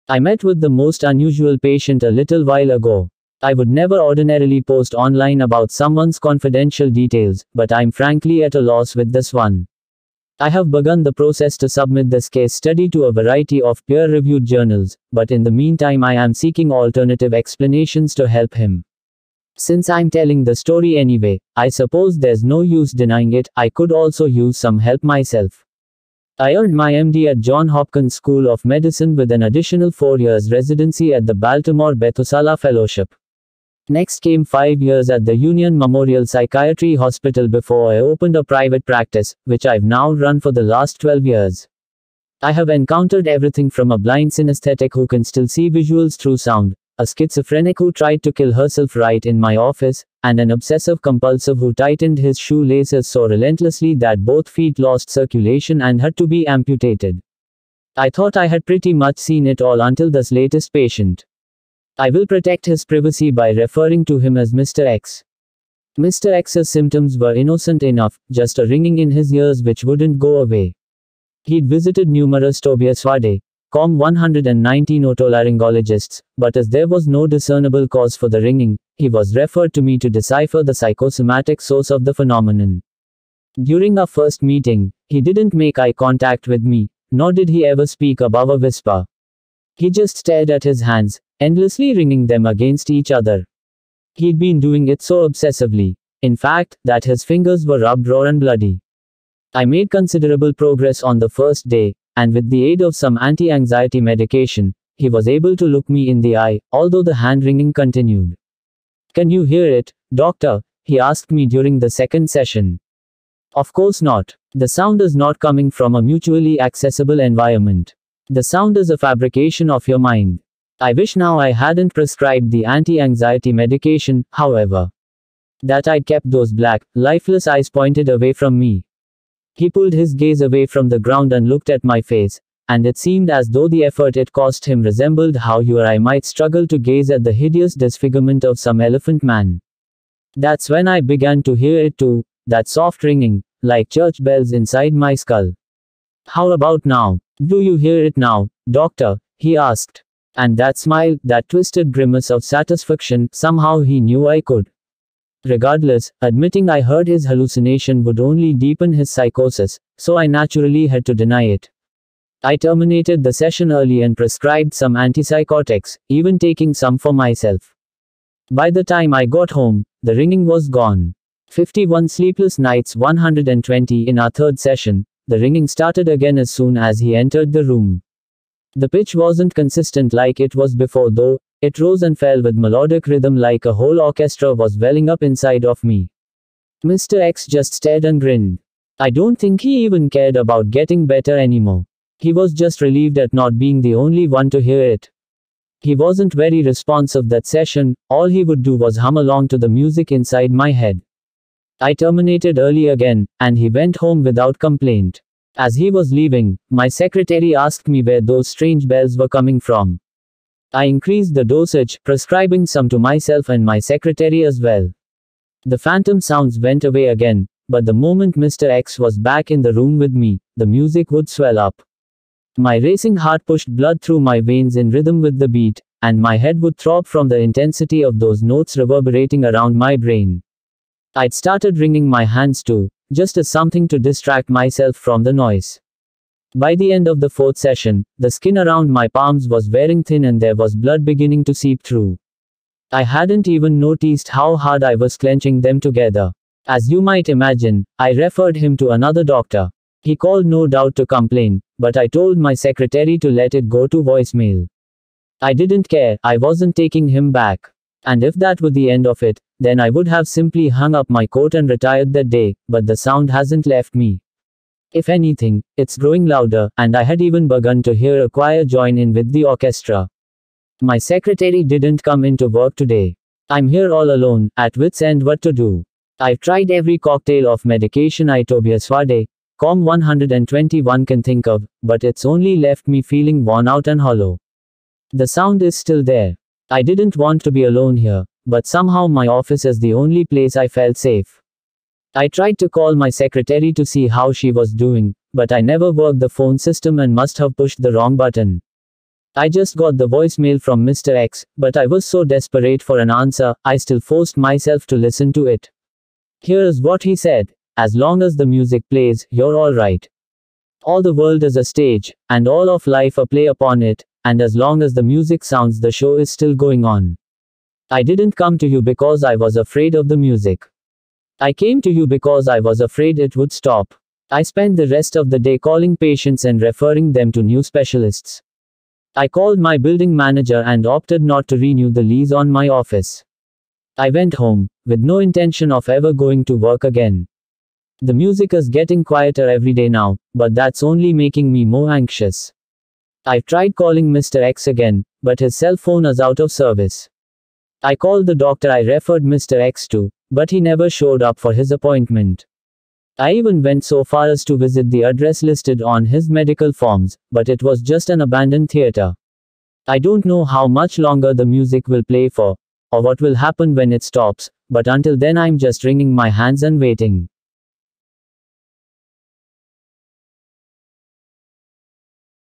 I met with the most unusual patient a little while ago. I would never ordinarily post online about someone's confidential details, but I'm frankly at a loss with this one. I have begun the process to submit this case study to a variety of peer-reviewed journals, but in the meantime I am seeking alternative explanations to help him. Since I'm telling the story anyway, I suppose there's no use denying it, I could also use some help myself. I earned my MD at Johns Hopkins School of Medicine with an additional 4 years residency at the Baltimore Bethesda Fellowship. Next came 5 years at the Union Memorial Psychiatry Hospital before I opened a private practice, which I've now run for the last 12 years. I have encountered everything from a blind synesthetic who can still see visuals through sound, a schizophrenic who tried to kill herself right in my office, and an obsessive-compulsive who tightened his shoelaces so relentlessly that both feet lost circulation and had to be amputated. I thought I had pretty much seen it all until this latest patient. I will protect his privacy by referring to him as Mr. X. Mr. X's symptoms were innocent enough, just a ringing in his ears which wouldn't go away. He'd visited numerous Tobias Wade, COM 119 otolaryngologists, but as there was no discernible cause for the ringing, he was referred to me to decipher the psychosomatic source of the phenomenon. During our first meeting, he didn't make eye contact with me, nor did he ever speak above a whisper. He just stared at his hands, endlessly wringing them against each other. He'd been doing it so obsessively, in fact, that his fingers were rubbed raw and bloody. I made considerable progress on the first day, and with the aid of some anti-anxiety medication, he was able to look me in the eye, although the hand-wringing continued. "Can you hear it, doctor?" he asked me during the second session. "Of course not. The sound is not coming from a mutually accessible environment. The sound is a fabrication of your mind." I wish now I hadn't prescribed the anti-anxiety medication, however. That I'd kept those black, lifeless eyes pointed away from me. He pulled his gaze away from the ground and looked at my face, and it seemed as though the effort it cost him resembled how you or I might struggle to gaze at the hideous disfigurement of some elephant man. That's when I began to hear it too, that soft ringing, like church bells inside my skull. "How about now? Do you hear it now, doctor?" he asked. And that smile, that twisted grimace of satisfaction, somehow he knew I could. Regardless, admitting I heard his hallucination would only deepen his psychosis, so I naturally had to deny it. I terminated the session early and prescribed some antipsychotics, even taking some for myself. By the time I got home, the ringing was gone. 51 sleepless nights, 120 in our third session, the ringing started again as soon as he entered the room. The pitch wasn't consistent like it was before though, it rose and fell with melodic rhythm like a whole orchestra was welling up inside of me. Mr. X just stared and grinned. I don't think he even cared about getting better anymore. He was just relieved at not being the only one to hear it. He wasn't very responsive that session, all he would do was hum along to the music inside my head. I terminated early again, and he went home without complaint. As he was leaving, my secretary asked me where those strange bells were coming from. I increased the dosage, prescribing some to myself and my secretary as well. The phantom sounds went away again, but the moment Mr. X was back in the room with me, the music would swell up. My racing heart pushed blood through my veins in rhythm with the beat, and my head would throb from the intensity of those notes reverberating around my brain. I'd started wringing my hands too, just as something to distract myself from the noise. By the end of the fourth session, the skin around my palms was wearing thin and there was blood beginning to seep through. I hadn't even noticed how hard I was clenching them together. As you might imagine, I referred him to another doctor. He called no doubt to complain, but I told my secretary to let it go to voicemail. I didn't care, I wasn't taking him back. And if that were the end of it, then I would have simply hung up my coat and retired that day, but the sound hasn't left me. If anything, it's growing louder, and I had even begun to hear a choir join in with the orchestra. My secretary didn't come into work today. I'm here all alone, at wit's end what to do. I've tried every cocktail of medication Tobias Wade, COM 121 can think of, but it's only left me feeling worn out and hollow. The sound is still there. I didn't want to be alone here, but somehow my office is the only place I felt safe. I tried to call my secretary to see how she was doing, but I never worked the phone system and must have pushed the wrong button. I just got the voicemail from Mr. X, but I was so desperate for an answer, I still forced myself to listen to it. Here's what he said. As long as the music plays, you're alright. All the world is a stage, and all of life a play upon it, and as long as the music sounds, the show is still going on. I didn't come to you because I was afraid of the music. I came to you because I was afraid it would stop. I spent the rest of the day calling patients and referring them to new specialists. I called my building manager and opted not to renew the lease on my office. I went home, with no intention of ever going to work again. The music is getting quieter every day now, but that's only making me more anxious. I've tried calling Mr. X again, but his cell phone is out of service. I called the doctor I referred Mr. X to, but he never showed up for his appointment. I even went so far as to visit the address listed on his medical forms, but it was just an abandoned theater. I don't know how much longer the music will play for, or what will happen when it stops, but until then I'm just wringing my hands and waiting.